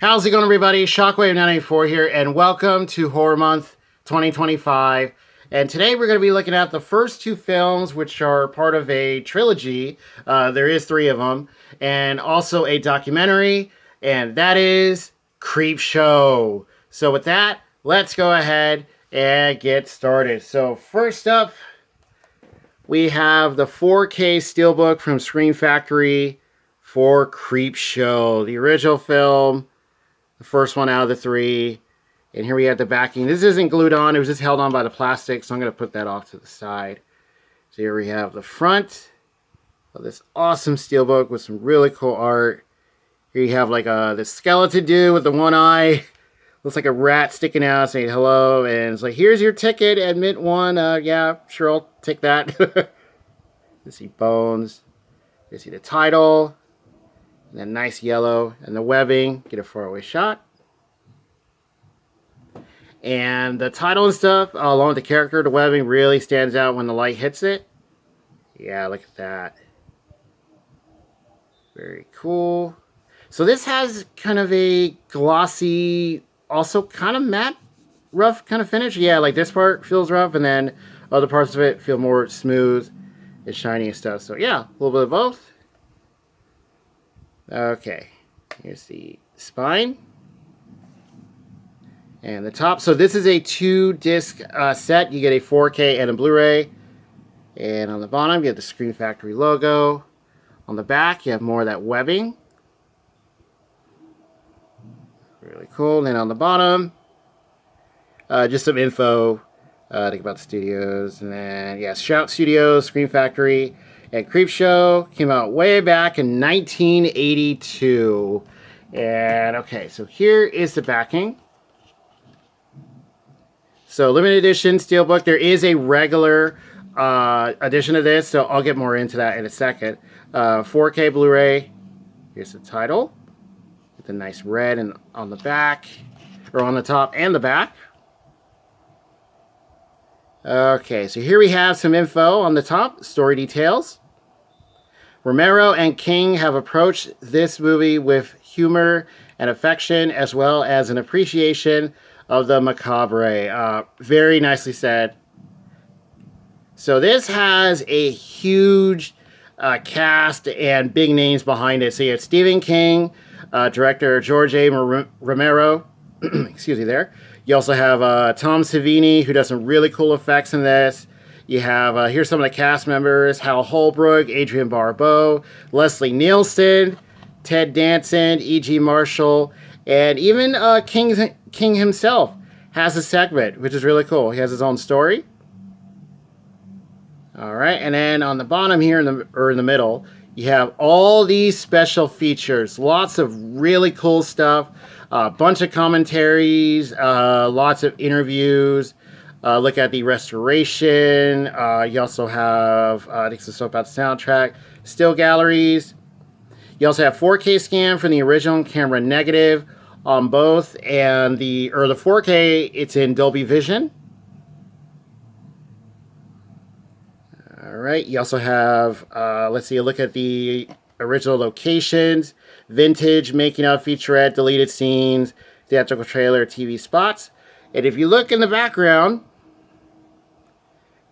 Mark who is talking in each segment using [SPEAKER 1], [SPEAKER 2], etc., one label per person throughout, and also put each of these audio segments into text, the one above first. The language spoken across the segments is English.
[SPEAKER 1] How's it going, everybody? Shockwave984 here, and welcome to Horror Month 2025. And today we're going to be looking at the first two films, which are part of a trilogy. There is three of them, and also a documentary, and that is Creepshow. So with that, let's go ahead and get started. So first up, we have the 4K Steelbook from Screen Factory for Creepshow, the original film. The first one out of the three. And here we have the backing. This isn't glued on. It was just held on by the plastic. So I'm going to put that off to the side. So here we have the front of this awesome steelbook with some really cool art. Here you have like this skeleton dude with the one eye. Looks like a rat sticking out saying hello. And it's like, here's your ticket. Admit one. Yeah, sure, I'll take that. You see bones. You see the title. And then nice yellow and the webbing. Get a faraway shot. And the title and stuff, along with the character, the webbing really stands out when the light hits it. Yeah, look at that. Very cool. So this has kind of a glossy, also kind of matte, rough kind of finish. Yeah, like this part feels rough, and then other parts of it feel more smooth and shiny and stuff. So yeah, a little bit of both. Okay, here's the spine and the top. So this is a 2-disc set. You get a 4K and a Blu-ray. And on the bottom, you have the Screen Factory logo. On the back, you have more of that webbing. Really cool. And then on the bottom, just some info think about the studios. And then, yeah, Shout Studios, Screen Factory. And Creepshow came out way back in 1982. And okay, so here is the backing. So limited edition steelbook. There is a regular edition of this, so I'll get more into that in a second. 4K Blu-ray. Here's the title with the nice red and on the back, or on the top and the back. Okay, so here we have some info on the top, story details. Romero and King have approached this movie with humor and affection, as well as an appreciation of the macabre. Very nicely said. So this has a huge cast and big names behind it. So you have Stephen King, director George A. Romero. Excuse me there. You also have Tom Savini, who does some really cool effects in this. You have, here's some of the cast members: Hal Holbrook, Adrienne Barbeau, Leslie Nielsen, Ted Danson, E.G. Marshall, and even King himself has a segment, which is really cool. He has his own story. All right, and then on the bottom here, in the middle, you have all these special features. Lots of really cool stuff. A bunch of commentaries, lots of interviews. Look at the restoration. You also have, I think some stuff about the soundtrack. Still galleries. You also have 4K scan from the original camera negative on both. And the 4K, it's in Dolby Vision. All right. You also have, let's see, a look at the original locations. Vintage, making of, featurette, deleted scenes, theatrical trailer, TV spots. And if you look in the background,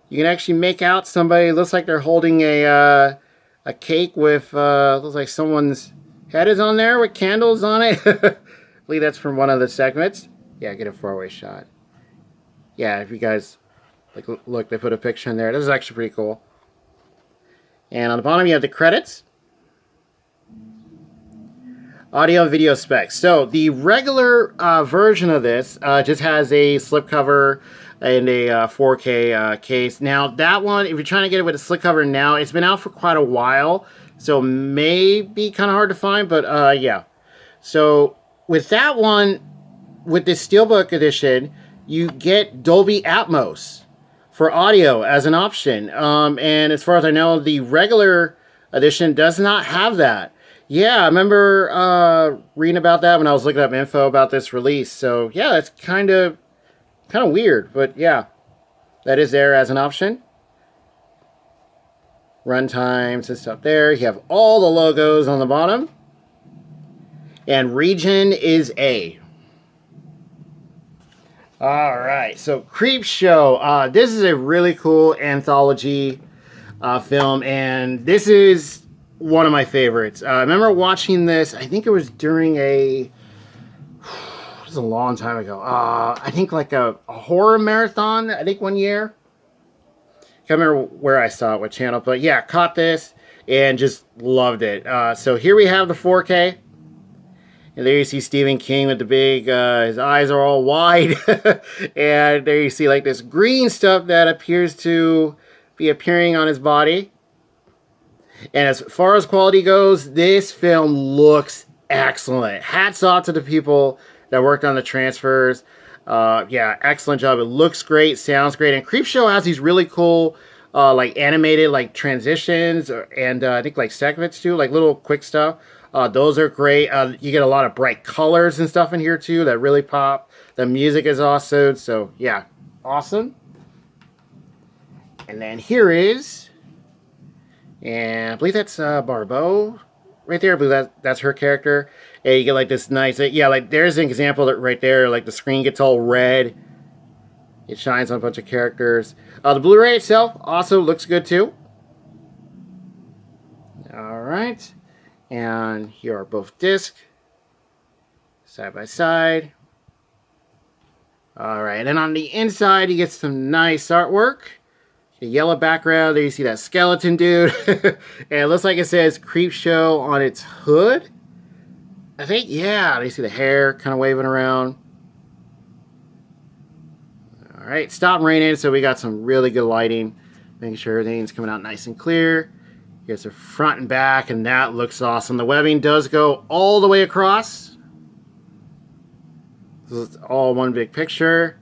[SPEAKER 1] you can actually make out somebody. Looks like they're holding a cake with, looks like someone's head is on there with candles on it. I believe that's from one of the segments. Yeah, get a faraway shot. Yeah, if you guys look, they put a picture in there. This is actually pretty cool. And on the bottom, you have the credits. Audio and video specs. So the regular version of this just has a slipcover and a 4K case. Now that one, if you're trying to get it with a slipcover now, it's been out for quite a while, so may be kind of hard to find, but yeah. So with that one, with this Steelbook edition, you get Dolby Atmos for audio as an option. And as far as I know, the regular edition does not have that. Yeah, I remember reading about that when I was looking up info about this release. So yeah, it's kind of weird, but yeah, that is there as an option. Run times and stuff there. You have all the logos on the bottom. and region is A. All right, so Creepshow. This is a really cool anthology film, and this is one of my favorites. I remember watching this. I think it was during it was a long time ago. I think like a horror marathon. I think one year. Can't remember where I saw it, what channel, but yeah, caught this and just loved it. So here we have the 4K. And there you see Stephen King with the big, his eyes are all wide. And there you see like this green stuff that appears to be appearing on his body. And as far as quality goes, this film looks excellent. Hats off to the people that worked on the transfers. Yeah, excellent job. It looks great, sounds great. And Creepshow has these really cool, like animated like transitions and I think like segments too, like little quick stuff. Those are great. You get a lot of bright colors and stuff in here too that really pop. The music is awesome. So yeah, awesome. And then here is, and I believe that's Barbeau right there. I believe that's her character. And you get like this nice, yeah, like there's an example that right there, like the screen gets all red. It shines on a bunch of characters. The Blu-ray itself also looks good too. All right. And here are both discs, side by side. All right, and then on the inside, you get some nice artwork. A yellow background, there you see that skeleton dude. And it looks like it says Creepshow on its hood. I think, yeah, there you see the hair kind of waving around. All right, stop raining, so we got some really good lighting. Making sure everything's coming out nice and clear. Here's the front and back, and that looks awesome. The webbing does go all the way across. This is all one big picture.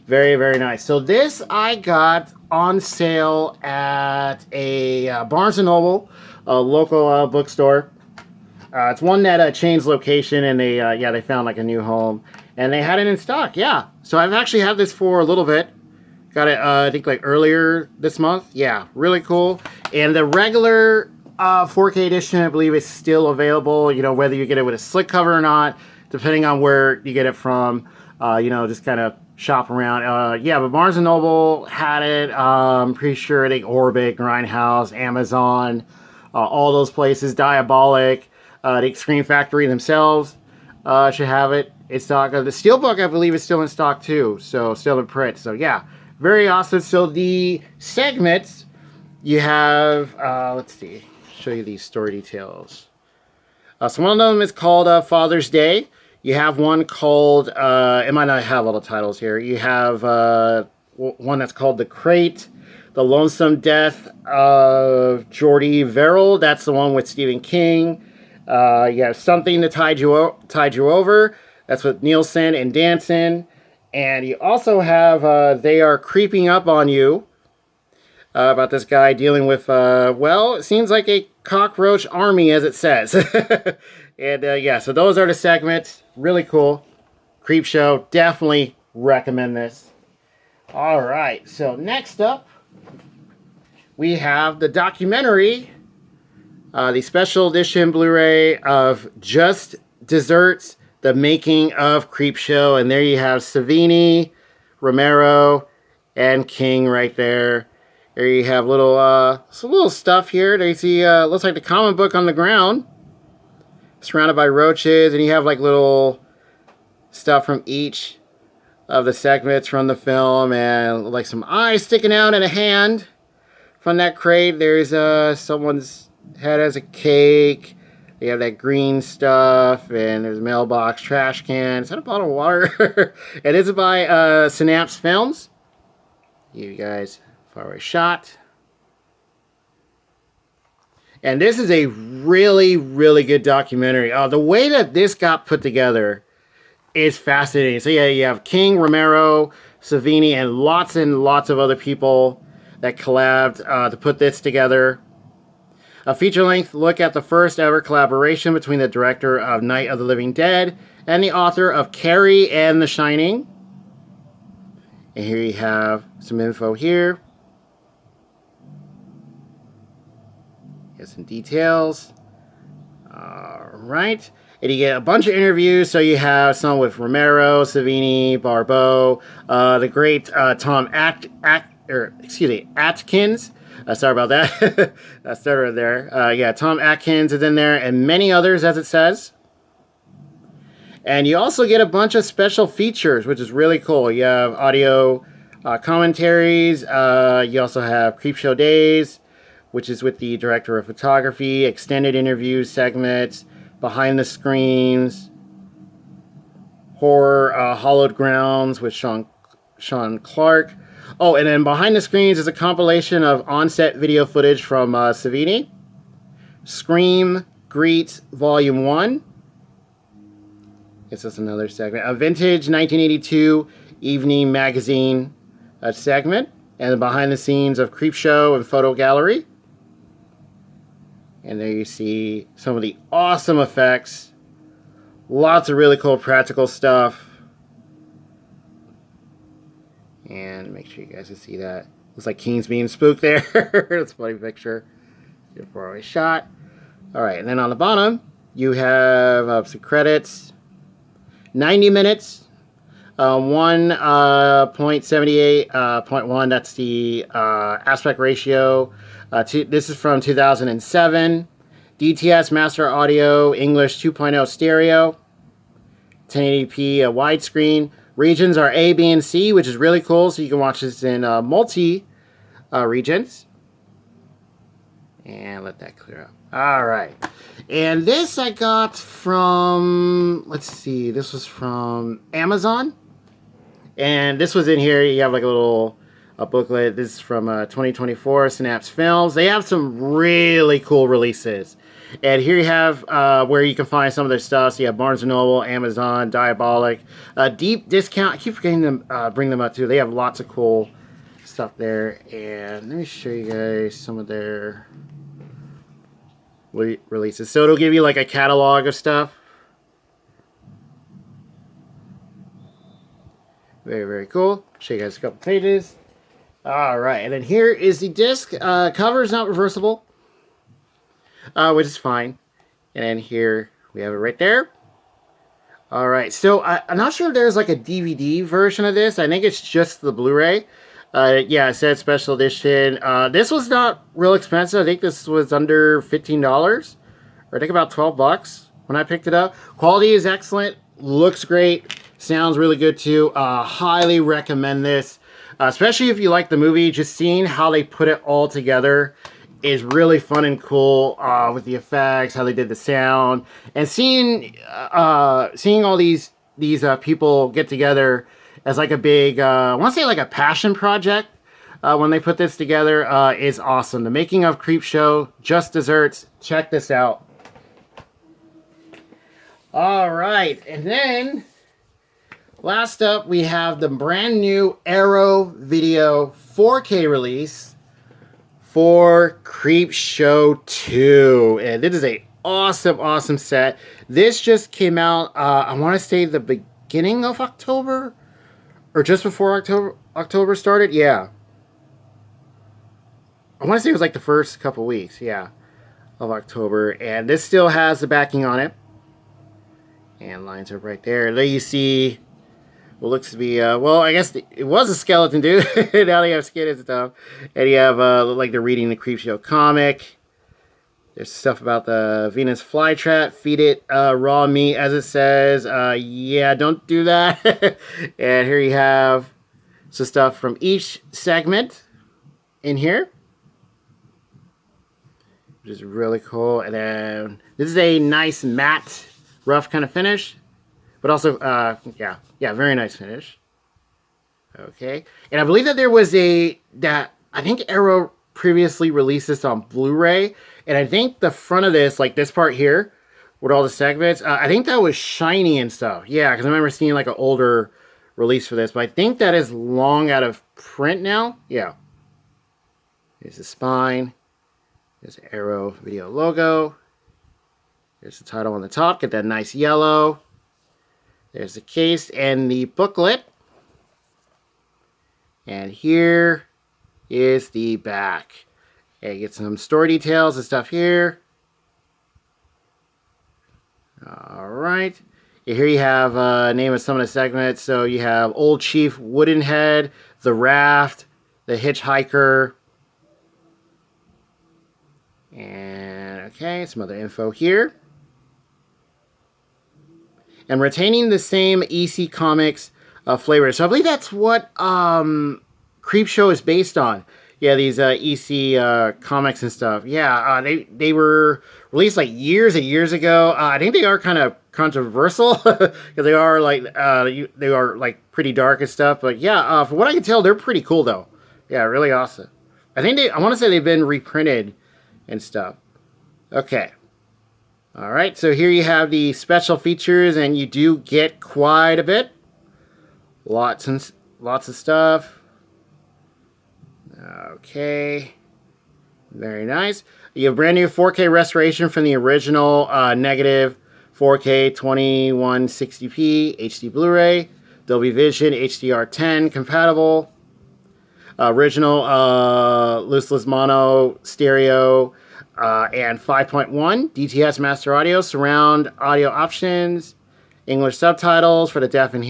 [SPEAKER 1] Very, very nice. So this I got on sale at a Barnes & Noble, a local bookstore. It's one that changed location, and they found like a new home. And they had it in stock, yeah. So I've actually had this for a little bit. Got it, I think, like earlier this month. Yeah, really cool. And the regular 4K edition, I believe, is still available. You know, whether you get it with a slick cover or not, depending on where you get it from. You know, just kind of shop around. Yeah, but Barnes & Noble had it. I'm pretty sure, I think, Orbit, Grindhouse, Amazon, all those places. Diabolic, the Screen Factory themselves should have it in stock. The Steelbook, I believe, is still in stock, too. So, still in print. So, yeah. Very awesome. So the segments, you have, let's see, show you these story details. So one of them is called Father's Day. You have one called, it might not have all the titles here. You have one that's called The Crate, The Lonesome Death of Jordy Verrill. That's the one with Stephen King. You have Something to Tide You Over. That's with Nielsen and Danson. And you also have They Are Creeping Up on You, about this guy dealing with, well, it seems like a cockroach army, as it says. And yeah, so those are the segments. Really cool. Creepshow. Definitely recommend this. All right, so next up, we have the documentary, the special edition Blu-ray of Just Desserts, The Making of Creepshow. And there you have Savini, Romero, and King right there. There you have some little stuff here. There you see, looks like the comic book on the ground, surrounded by roaches, and you have like little stuff from each of the segments from the film, and like some eyes sticking out and a hand from that crate. There's someone's head as a cake. They have that green stuff, and there's a mailbox, trash can. Is that a bottle of water? And this is by Synapse Films. You guys, far away shot. And this is a really, really good documentary. The way that this got put together is fascinating. So yeah, you have King, Romero, Savini, and lots of other people that collabed to put this together. A feature-length look at the first ever collaboration between the director of Night of the Living Dead and the author of Carrie and The Shining. And here you have some info here. Get some details. All right. And you get a bunch of interviews. So you have some with Romero, Savini, Barbeau, the great Tom Atkins. Sorry about that. I started there. Yeah, Tom Atkins is in there, and many others, as it says. And you also get a bunch of special features, which is really cool. You have audio commentaries. You also have Creepshow Days, which is with the director of photography, extended interviews, segments, behind the screens, horror, Hallowed Grounds with Sean Clark. Oh, and then behind the screens is a compilation of on-set video footage from Savini, Scream Greets Volume 1. This is another segment. A vintage 1982 evening magazine segment. And the behind the scenes of Creepshow and Photo Gallery. And there you see some of the awesome effects. Lots of really cool practical stuff. And make sure you guys can see that. Looks like Keen's being spooked there. That's a funny picture. Before I shot. Alright, and then on the bottom, you have some credits. 90 minutes. 1.78.1, that's the aspect ratio. This is from 2007. DTS Master Audio English 2.0 stereo. 1080p widescreen. Regions are A, B, and C, which is really cool. So you can watch this in multi regions. And let that clear up. All right. And this I got from, let's see, this was from Amazon. And this was in here. You have like a little booklet. This is from 2024 Synapse Films. They have some really cool releases. And here you have where you can find some of their stuff. So you have Barnes & Noble, Amazon, Diabolic, Deep Discount. I keep forgetting to bring them up too. They have lots of cool stuff there. And let me show you guys some of their releases. So it'll give you like a catalog of stuff. Very, very cool. Show you guys a couple pages. All right, and then here is the disc. Cover is not reversible, which is fine. And then here we have it right there. All right, so I'm not sure if there's like a DVD version of this. I think it's just the Blu-ray. Yeah, it said special edition. This was not real expensive. I think this was under $15, or I think about $12 when I picked it up. Quality is excellent. Looks great. Sounds really good too. Highly recommend this, especially if you like the movie. Just seeing how they put it all together is really fun and cool, with the effects, how they did the sound, and seeing all these people get together as like a big, I want to say like a passion project. When they put this together, is awesome. The Making of Creepshow, Just Desserts. Check this out. All right, and then last up, we have the brand new Arrow Video 4K release for Creepshow 2. And this is a awesome set. This just came out, I want to say the beginning of October, or just before October started. Yeah. I want to say it was like the first couple weeks, yeah, of October. And this still has the backing on it. And lines up right there. There you see what looks to be, well, I guess it was a skeleton dude. Now they have skin and stuff. And you have, like they're reading the Creepshow comic. There's stuff about the Venus flytrap. Feed it raw meat, as it says. Yeah, don't do that. And here you have some stuff from each segment in here, which is really cool. And then this is a nice matte, rough kind of finish. But also, yeah, very nice finish. Okay. And I believe that there was I think Arrow previously released this on Blu-ray. And I think the front of this, like this part here, with all the segments, I think that was shiny and stuff. Yeah, because I remember seeing like an older release for this. But I think that is long out of print now. Yeah. Here's the spine. There's the Arrow Video logo. There's the title on the top. Get that nice yellow. There's the case and the booklet. And here is the back. Okay, get some story details and stuff here. All right. Here you have name of some of the segments. So you have Old Chief Woodenhead, The Raft, The Hitchhiker, and okay, some other info here. And retaining the same EC Comics flavor. So I believe that's what Creepshow is based on. Yeah, these EC comics and stuff. Yeah, they were released like years and years ago. I think they are kind of controversial because they are like pretty dark and stuff. But yeah, from what I can tell, they're pretty cool though. Yeah, really awesome. I want to say they've been reprinted and stuff. Okay. All right, so here you have the special features, and you do get quite a bit. Lots of stuff. Okay. Very nice. You have brand new 4K restoration from the original negative 4K 2160p HD Blu-ray. Dolby Vision HDR10 compatible. Original lossless mono stereo and 5.1 DTS master audio, surround audio options, English subtitles for the deaf and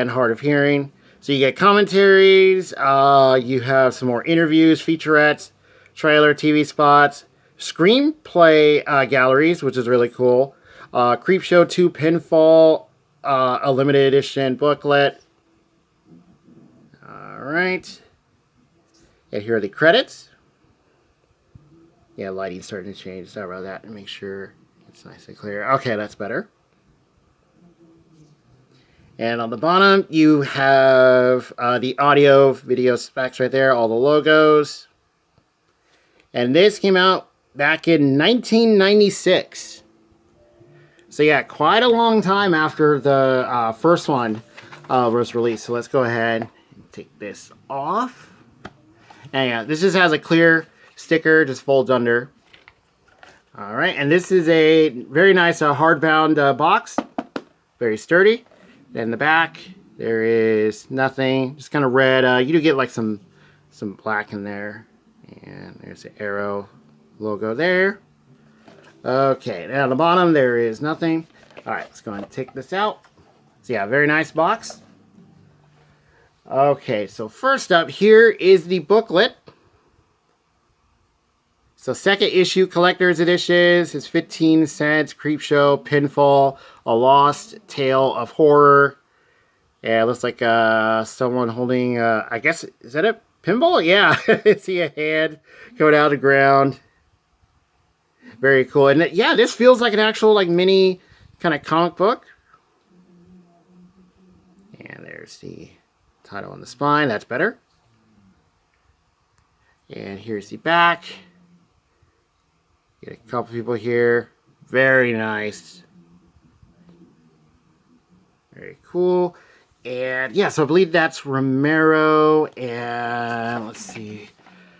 [SPEAKER 1] hard of hearing. So you get commentaries, you have some more interviews, featurettes, trailer, TV spots, screenplay galleries, which is really cool. Creepshow 2 Pinfall, a limited edition booklet. All right. And here are the credits. Yeah, lighting's starting to change. Sorry about that. Make sure it's nice and clear. Okay, that's better. And on the bottom, you have the audio, video specs right there, all the logos. And this came out back in 1996. So yeah, quite a long time after the first one was released. So let's go ahead and take this off. And yeah, this just has a clear sticker, just folds under. All right, and this is a very nice hardbound box, very sturdy. Then the back, there is nothing, just kind of red. You do get like some black in there, and there's the arrow logo there. Okay, now on the bottom there is nothing. All right, let's go ahead and take this out. So yeah, very nice box. Okay, so first up here is the booklet. So second issue collector's editions is 15 cents. Creepshow, Pinfall, A Lost Tale of Horror. Yeah, it looks like someone holding, I guess, is that a pinball? Yeah, I see a hand coming out of the ground. Very cool. And yeah, this feels like an actual like mini kind of comic book. And there's the title on the spine. That's better. And here's the back. Get a couple people here. Very nice. Very cool. And yeah, so I believe that's Romero. And let's see.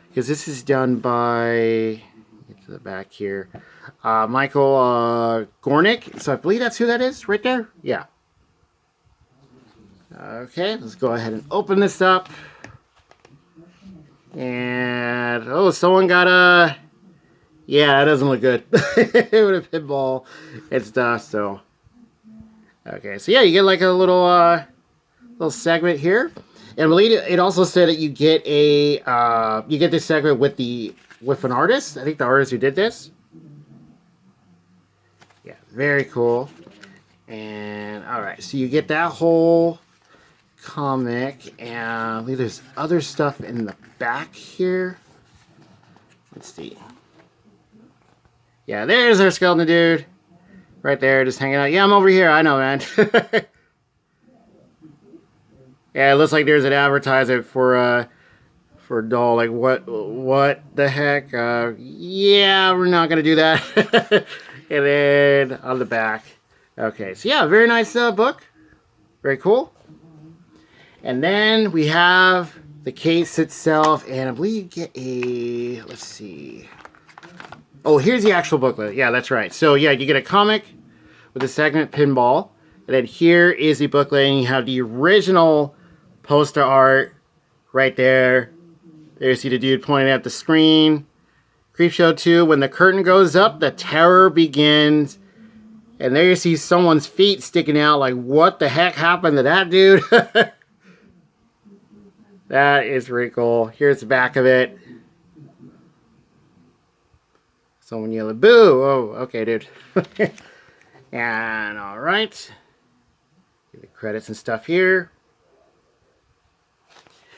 [SPEAKER 1] Because this is done by, get to the back here, Michael Gornick. So I believe that's who that is right there. Yeah. Okay, let's go ahead and open this up. And, oh, someone got a... Yeah, that doesn't look good. It would have pinball and stuff, so. Okay, so yeah, you get like a little segment here. And I believe it also said that you get this segment with an artist. I think the artist who did this. Yeah, very cool. And alright, so you get that whole comic, and I believe there's other stuff in the back here. Let's see. Yeah, there's our skeleton dude. Right there, just hanging out. Yeah, I'm over here. I know, man. Yeah, it looks like there's an advertisement for a doll. Like, what the heck? Yeah, we're not going to do that. And then on the back. Okay, so yeah, very nice book. Very cool. And then we have the case itself. And I believe you get a, let's see. Oh, here's the actual booklet. Yeah, that's right. So, yeah, you get a comic with a segment pinball. And then here is the booklet. And you have the original poster art right there. There you see the dude pointing at the screen. Creepshow 2, when the curtain goes up, the terror begins. And there you see someone's feet sticking out. Like, what the heck happened to that dude? That is pretty cool. Here's the back of it. Someone yelling, boo! Oh, okay, dude. And, alright. The credits and stuff here.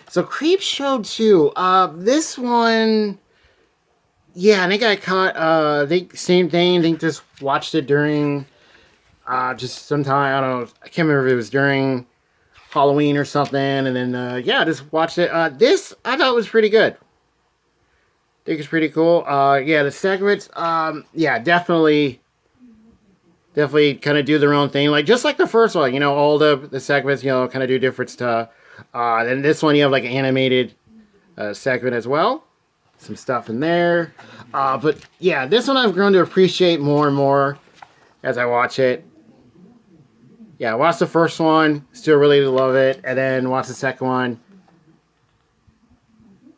[SPEAKER 1] So, Creepshow 2. This one... Yeah, I think I caught, I think same thing. I think just watched it during, just sometime, I don't know, I can't remember if it was during Halloween or something. And then, yeah, just watched it. This, I thought was pretty good. I think it's pretty cool. Yeah, the segments, yeah, definitely kind of do their own thing. Like, just like the first one, you know, all the segments, you know, kind of do different stuff. Then this one, you have, like, an animated segment as well. Some stuff in there. But yeah, this one I've grown to appreciate more and more as I watch it. Yeah, I watched the first one, still really love it, and then watch the second one.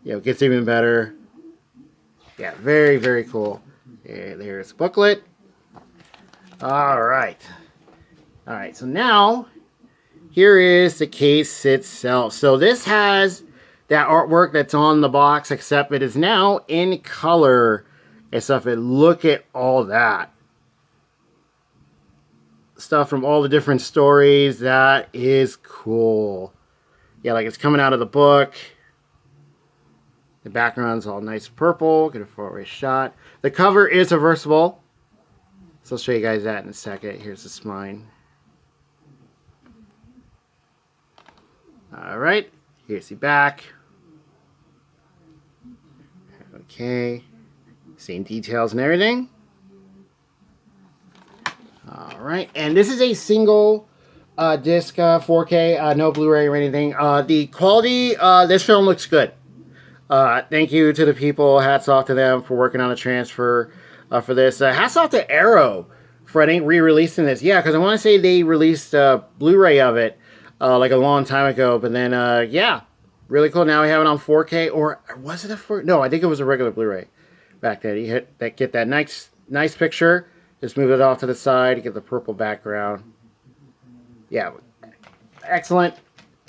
[SPEAKER 1] Yeah, it gets even better. Yeah, very, very cool. Yeah, there's the booklet. Alright. Alright, so now, here is the case itself. So this has that artwork that's on the box, except it is now in color and stuff. And look at all that stuff from all the different stories. That is cool. Yeah, like it's coming out of the book. The background's all nice purple. Get a forward shot. The cover is reversible, so I'll show you guys that in a second. Here's the spine. All right, here's the back. Okay, same details and everything. All right, and this is a single disc 4K, no Blu-ray or anything. The quality, this film looks good. Thank you to the people. Hats off to them for working on the transfer for this. Hats off to Arrow for, I think, re-releasing this. Yeah, because I want to say they released a Blu-ray of it like a long time ago. But then, yeah. Really cool. Now we have it on 4K, or was it a 4K? No, I think it was a regular Blu-ray back then. You get that nice picture. Just move it off to the side, get the purple background. Yeah, excellent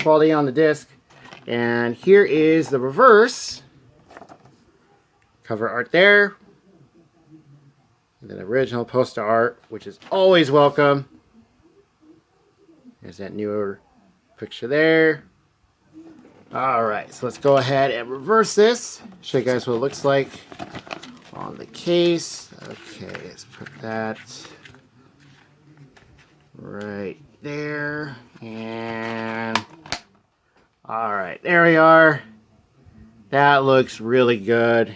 [SPEAKER 1] quality on the disc. And here is the reverse cover art there. And then original poster art, which is always welcome. There's that newer picture there. Alright, so let's go ahead and reverse this. Show you guys what it looks like on the case. Okay, let's put that right there. And alright, there we are. That looks really good.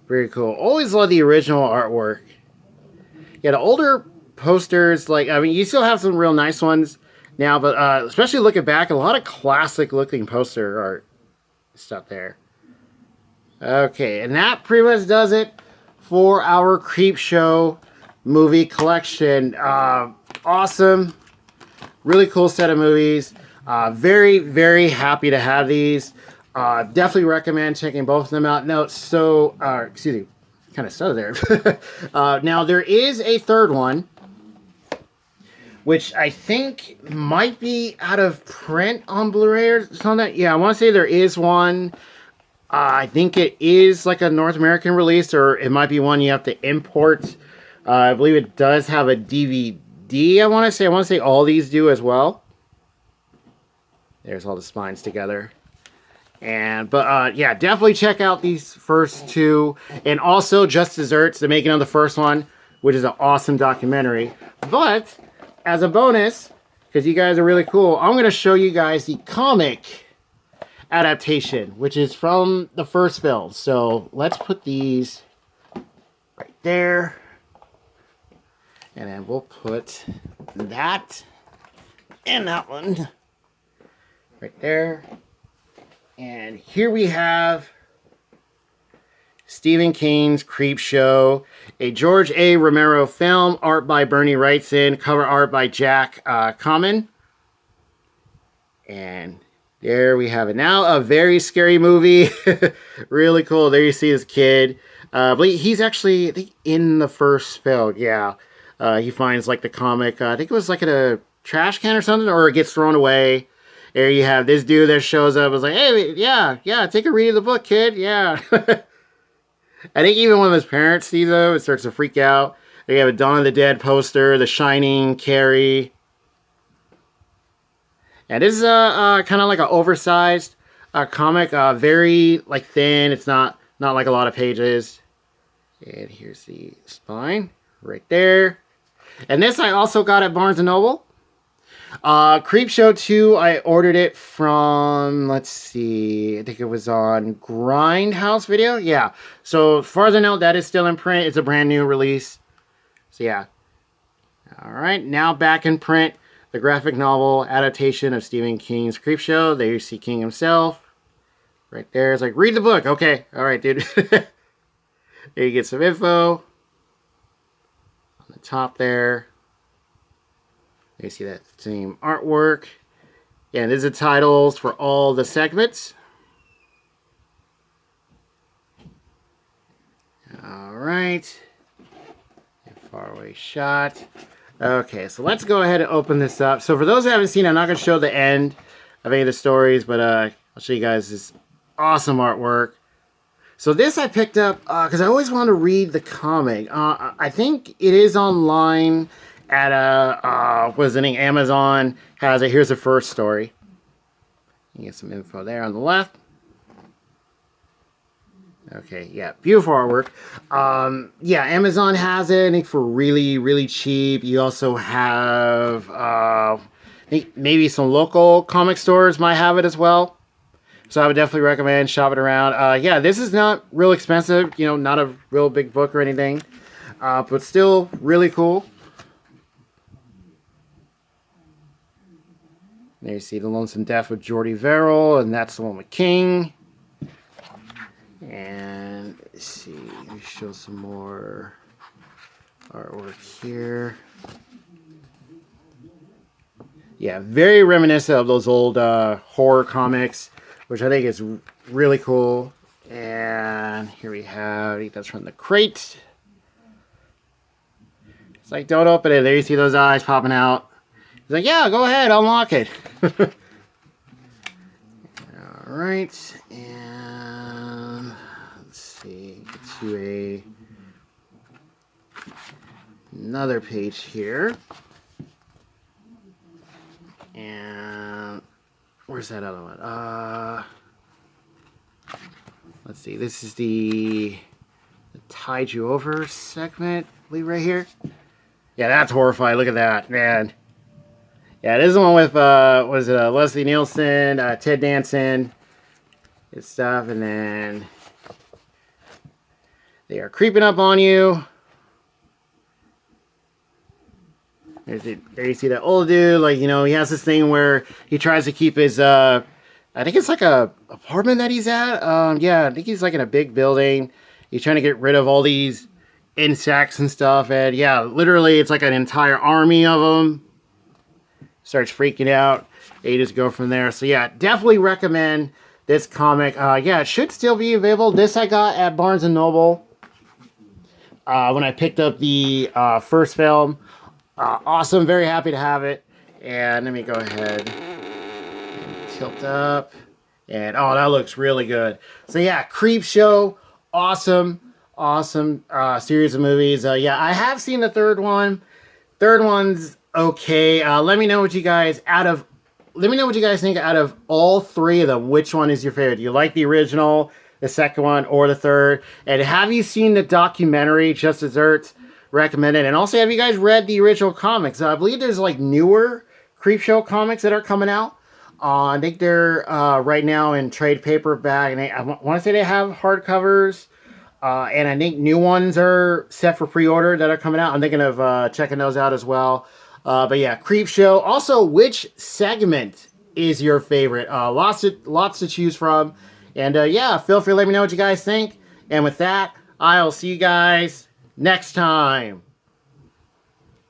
[SPEAKER 1] Very cool. Always love the original artwork. Yeah, the older posters, like, I mean, you still have some real nice ones now, but especially looking back, a lot of classic looking poster art stuff there. Okay, and that pretty much does it for our Creepshow movie collection. Awesome. Really cool set of movies. Very, very happy to have these. Definitely recommend checking both of them out. No, so, excuse me, kind of stuttered there. Now, there is a third one, which I think might be out of print on Blu-ray or something. Yeah, I want to say there is one. I think it is like a North American release, or it might be one you have to import. I believe it does have a DVD, I want to say all these do as well. There's all the spines together. But yeah, definitely check out these first two. And also Just Desserts, the making of the first one, which is an awesome documentary. But as a bonus, because you guys are really cool, I'm going to show you guys the comic adaptation, which is from the first film. So let's put these right there. And then we'll put that and that one right there. And here we have Stephen King's Creepshow, a George A. Romero film, art by Bernie Wrightson, cover art by Jack Common. And There we have it. Now a very scary movie. Really cool. There you see this kid. But he's actually, I think, in the first film. Yeah. He finds like the comic. I think it was like in a trash can or something, or it gets thrown away. There you have this dude that shows up. Was like, hey, yeah, take a read of the book, kid. Yeah. I think even when his parents see them, it starts to freak out. They have a Dawn of the Dead poster, The Shining, Carrie. And this is kind of like an oversized comic, very like thin. It's not like a lot of pages. And here's the spine right there. And this I also got at Barnes & Noble. Creepshow 2, I ordered it from, let's see, I think it was on Grindhouse Video. Yeah. So as far as I know, that is still in print. It's a brand new release. So yeah. All right. Now back in print. The graphic novel adaptation of Stephen King's Creepshow. There you see King himself. Right there. It's like, read the book. Okay. All right, dude. There you get some info. On the top there. You see that same artwork. Yeah, and these are titles for all the segments. All right. Far away shot. Okay, so let's go ahead and open this up. So for those who haven't seen it, I'm not going to show the end of any of the stories, but I'll show you guys this awesome artwork. So this I picked up because I always wanted to read the comic. I think it is online at Amazon has it. Here's the first story. You get some info there on the left. Okay, yeah, beautiful artwork. Yeah, Amazon has it, I think, for really, really cheap. You also have, I think maybe some local comic stores might have it as well. So I would definitely recommend shopping around. Yeah, this is not real expensive, you know, not a real big book or anything, but still really cool. There you see The Lonesome Death with Jordy Verrill, and that's the one with King. And let's see, let me show some more artwork here. Yeah, very reminiscent of those old horror comics, which I think is really cool. And here we have, I think that's from the crate. It's like, don't open it. There you see those eyes popping out. He's like, yeah, go ahead, unlock it. All right, and let's see, get to another page here. And where's that other one? Let's see, this is the Tide You Over segment, I believe, right here. Yeah, that's horrifying. Look at that, man. Yeah, this is the one with, what is it, Leslie Nielsen, Ted Danson, and stuff, and then they are creeping up on you. There you see that old dude, like, you know, he has this thing where he tries to keep his, I think it's like a apartment that he's at. Yeah, I think he's like in a big building. He's trying to get rid of all these insects and stuff, and yeah, literally it's like an entire army of them. Starts freaking out. You just go from there. So yeah, definitely recommend this comic. Yeah, it should still be available. This I got at Barnes & Noble when I picked up the first film. Awesome. Very happy to have it. And let me go ahead and tilt up. And oh, that looks really good. So yeah, Creepshow. Awesome series of movies. Yeah, I have seen the third one. Third one's okay. Let me know what you guys think out of all three of them. Which one is your favorite? Do you like the original, the second one, or the third? And have you seen the documentary Just Desserts? Recommended. And also, have you guys read the original comics? I believe there's like newer Creepshow comics that are coming out. I think they're right now in trade paperback, and I want to say they have hardcovers. And I think new ones are set for pre-order that are coming out. I'm thinking of checking those out as well. But yeah, Creepshow. Also, which segment is your favorite? Lots to choose from. And yeah, feel free to let me know what you guys think. And with that, I'll see you guys next time.